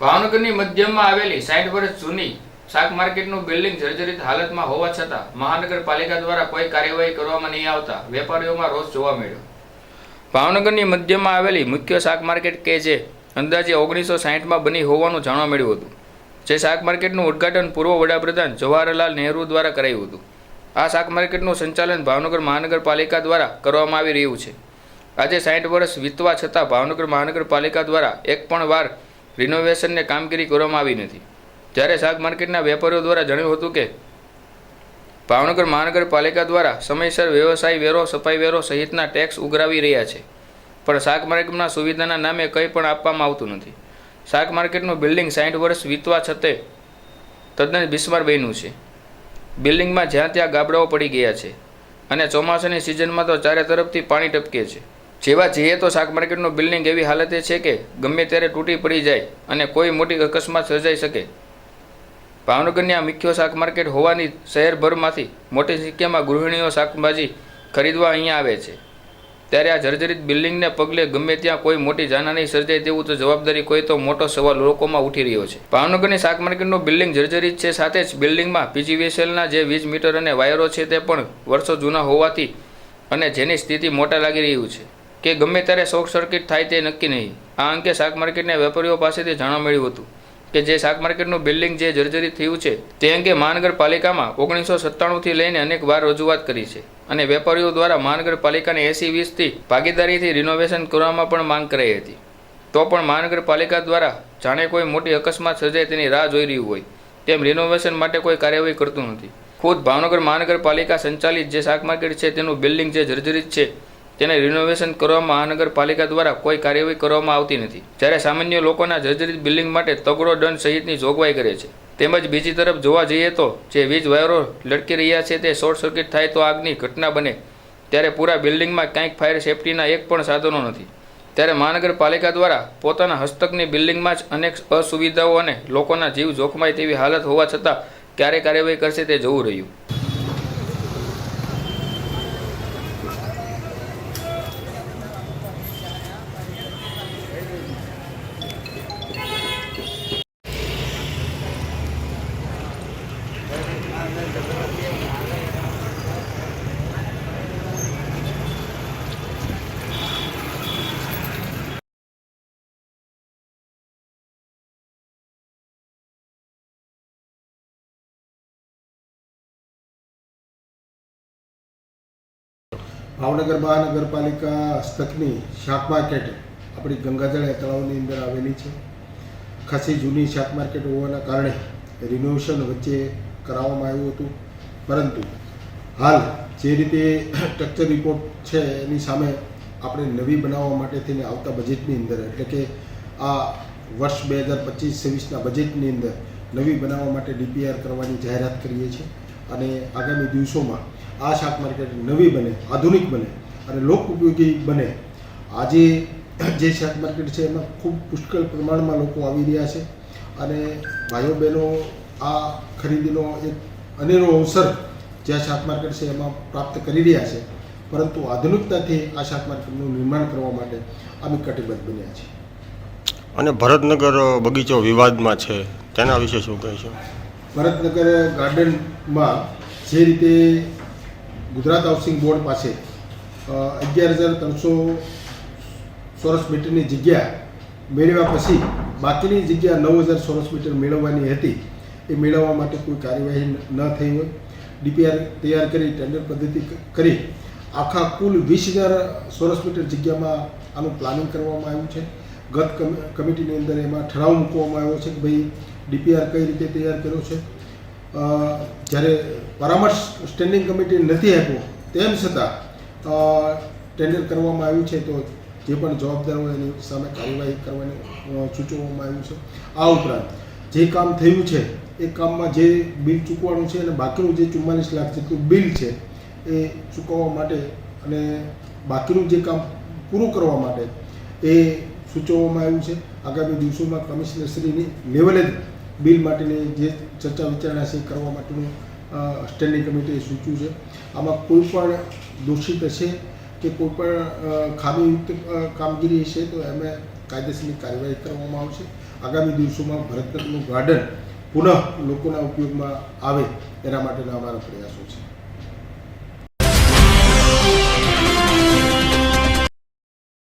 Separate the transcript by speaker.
Speaker 1: ભાવનગરની મધ્યમાં આવેલી 60 વર્ષ જૂની શાક માર્કેટનું બિલ્ડિંગ જર્જરિત હાલતમાં હોવા છતાં મહાનગરપાલિકા દ્વારા કોઈ કાર્યવાહી કરવામાં નહીં આવતા વેપારીઓમાં રોષ જોવા મળ્યો। ભાવનગરની મધ્યમાં આવેલી મુખ્ય શાક માર્કેટ કે જે અંદાજે 1960માં બની હોવાનું જાણવા મળ્યું હતું, જે શાક માર્કેટનું ઉદ્ઘાટન પૂર્વ વડાપ્રધાન જવાહરલાલ નહેરુ દ્વારા કરાયું હતું। આ શાક માર્કેટનું સંચાલન ભાવનગર મહાનગરપાલિકા દ્વારા કરવામાં આવી રહ્યું છે। આજે 60 વર્ષ વીતવા છતાં ભાવનગર મહાનગરપાલિકા દ્વારા એક પણ વાર રિનોવેશનને કામગીરી કરવામાં આવી નથી। ત્યારે શાક માર્કેટના વેપારીઓ દ્વારા જણાવ્યું હતું કે ભાવનગર મહાનગરપાલિકા દ્વારા સમયસર વ્યવસાય વેરો, સફાઈ વેરો સહિતના ટેક્સ ઉઘરાવી રહ્યા છે, પણ શાક માર્કેટના સુવિધાના નામે કંઈ પણ આપવામાં આવતું નથી। શાક માર્કેટનું બિલ્ડિંગ 60 વર્ષ વીતવા છતાં તદ્દન બિસ્માર બન્યું છે। બિલ્ડિંગમાં જ્યાં ત્યાં ગાબડાઓ પડી ગયા છે અને ચોમાસાની સિઝનમાં તો ચારે તરફથી પાણી ટપકે છે। જેવા જઈએ તો શાક માર્કેટનું બિલ્ડિંગ એવી હાલતે છે કે ગમે ત્યારે તૂટી પડી જાય અને કોઈ મોટી અકસ્માત સર્જાઈ શકે। ભાવનગરની આ મુખ્ય શાક માર્કેટ હોવાની શહેરભરમાંથી મોટી સંખ્યામાં ગૃહિણીઓ શાકભાજી ખરીદવા અહીંયા આવે છે, ત્યારે આ જર્જરિત બિલ્ડિંગને પગલે ગમે ત્યાં કોઈ મોટી જાનહાની સર્જાય તેવું તો જવાબદારી કોઈ તો મોટો સવાલ લોકોમાં ઉઠી રહ્યો છે। ભાવનગરની શાક માર્કેટનું બિલ્ડિંગ જર્જરિત છે, સાથે જ બિલ્ડિંગમાં પીજીવીસીએલના જે વીજ મીટર અને વાયરો છે તે પણ વર્ષો જૂના હોવાથી અને જેની સ્થિતિ મોટા લાગી રહ્યું છે કે ગમે ત્યારે શોર્ટ સર્કિટ થાય તે નક્કી નહીં। આ અંગે શાક માર્કેટના વેપારીઓ પાસેથી જાણવા મળ્યું હતું કે જે શાક માર્કેટનું બિલ્ડિંગ જે જર્જરિત થયું છે તે અંગે મહાનગરપાલિકામાં 1997થી લઈને અનેક વાર રજૂઆત કરી છે અને વેપારીઓ દ્વારા મહાનગરપાલિકાને 80-20થી ભાગીદારીથી રિનોવેશન કરવામાં પણ માંગ કરાઈ હતી, તો પણ મહાનગરપાલિકા દ્વારા જાણે કોઈ મોટી અકસ્માત સર્જાય તેની રાહ જોઈ રહ્યું હોય તેમ રિનોવેશન માટે કોઈ કાર્યવાહી કરતું નથી। ખુદ ભાવનગર મહાનગરપાલિકા સંચાલિત જે શાક માર્કેટ છે તેનું બિલ્ડિંગ જે જર્જરિત છે તેને રિનોવેશન કરવામાં મહાનગરપાલિકા દ્વારા કોઈ કાર્યવાહી કરવામાં આવતી નથી, જ્યારે સામાન્ય લોકોના જર્જરિત બિલ્ડિંગ માટે તગડો દંડ સહિતની જોગવાઈ કરે છે। તેમજ બીજી તરફ જોવા જઈએ તો જે વીજ વાયરો લટકી રહ્યા છે તે શોર્ટ સર્કિટ થાય તો આગની ઘટના બને, ત્યારે પૂરા બિલ્ડિંગમાં ક્યાંક ફાયર સેફ્ટીના એક પણ સાધનો નથી। ત્યારે મહાનગરપાલિકા દ્વારા પોતાના હસ્તકની બિલ્ડિંગમાં જ અનેક અસુવિધાઓ અને લોકોના જીવ જોખમાય તેવી હાલત હોવા છતાં ક્યારે કાર્યવાહી કરશે તે જોવું રહ્યું।
Speaker 2: ભાવનગર મહાનગરપાલિકા હસ્તકની શાક માર્કેટ આપણી ગંગાજળ તળાવની અંદર આવેલી છે। ખાસી જૂની શાક માર્કેટ હોવાના કારણે રિનોવેશન વચ્ચે કરાવવામાં આવ્યું હતું, પરંતુ હાલ જે રીતે સ્ટ્રક્ચર રિપોર્ટ છે એની સામે આપણે નવી બનાવવા માટે થઈને આવતા બજેટની અંદર એટલે કે આ વર્ષ 2025-26ના બજેટની અંદર નવી બનાવવા માટે ડીપીઆર કરવાની જાહેરાત કરીએ છીએ અને આગામી દિવસોમાં આ શાક માર્કેટ નવી બને, આધુનિક બને અને લોક ઉપયોગી બને। આજે જે શાક માર્કેટ છે એમાં ખૂબ પુષ્કળ પ્રમાણમાં લોકો આવી રહ્યા છે અને ભાઈઓ બહેનો આ ખરીદીનો એક અનેરો અવસર જે શાક માર્કેટ છે એમાં પ્રાપ્ત કરી રહ્યા છે, પરંતુ આધુનિકતાથી આ શાક માર્કેટનું નિર્માણ કરવા માટે અમે કટિબદ્ધ બન્યા છીએ।
Speaker 3: અને ભરતનગર બગીચો વિવાદમાં છે, તેના વિશે શું કહીશું?
Speaker 2: ભરતનગર ગાર્ડનમાં જે રીતે ગુજરાત હાઉસિંગ બોર્ડ પાસે 11,300 ચોરસ મીટરની જગ્યા મેળવ્યા પછી બાકીની જગ્યા 9,000 ચોરસ મીટર મેળવવાની હતી, એ મેળવવા માટે કોઈ કાર્યવાહી ન થઈ હોય। ડીપીઆર તૈયાર કરી ટેન્ડર પદ્ધતિ કરી આખા કુલ 20,000 ચોરસ મીટર જગ્યામાં આનું પ્લાનિંગ કરવામાં આવ્યું છે। ગત કમિટીની અંદર એમાં ઠરાવ મૂકવામાં આવ્યો છે કે ભાઈ ડીપીઆર કઈ રીતે તૈયાર કર્યો છે। જ્યારે પરામર્શ સ્ટેન્ડિંગ કમિટી નથી આપ્યો તેમ છતાં ટેન્ડર કરવામાં આવ્યું છે, તો જે પણ જવાબદાર હોય એની સામે કાર્યવાહી કરવાની સૂચવવામાં આવ્યું છે। આ ઉપરાંત જે કામ થયું છે એ કામમાં જે બિલ ચૂકવાનું છે અને બાકીનું જે 44 લાખ જેટલું બિલ છે એ ચૂકવવા માટે અને બાકીનું જે કામ પૂરું કરવા માટે એ સૂચવવામાં આવ્યું છે। આગામી દિવસોમાં કમિશનરશ્રીની લેવલે જ બિલ માટેની જે ચર્ચા વિચારણા છે કરવા માટેનું સ્ટેન્ડિંગ કમિટીએ સૂચ્યું છે। આમાં કોઈ પણ દોષિત હશે કે કોઈ પણ ખામીયુક્ત કામગીરી હશે તો એમાં કાયદેસરની કાર્યવાહી કરવામાં આવશે। આગામી દિવસોમાં ભરતનગરનું ગાર્ડન પુનઃ લોકોના ઉપયોગમાં આવે એના માટેના અમારા પ્રયાસો છે.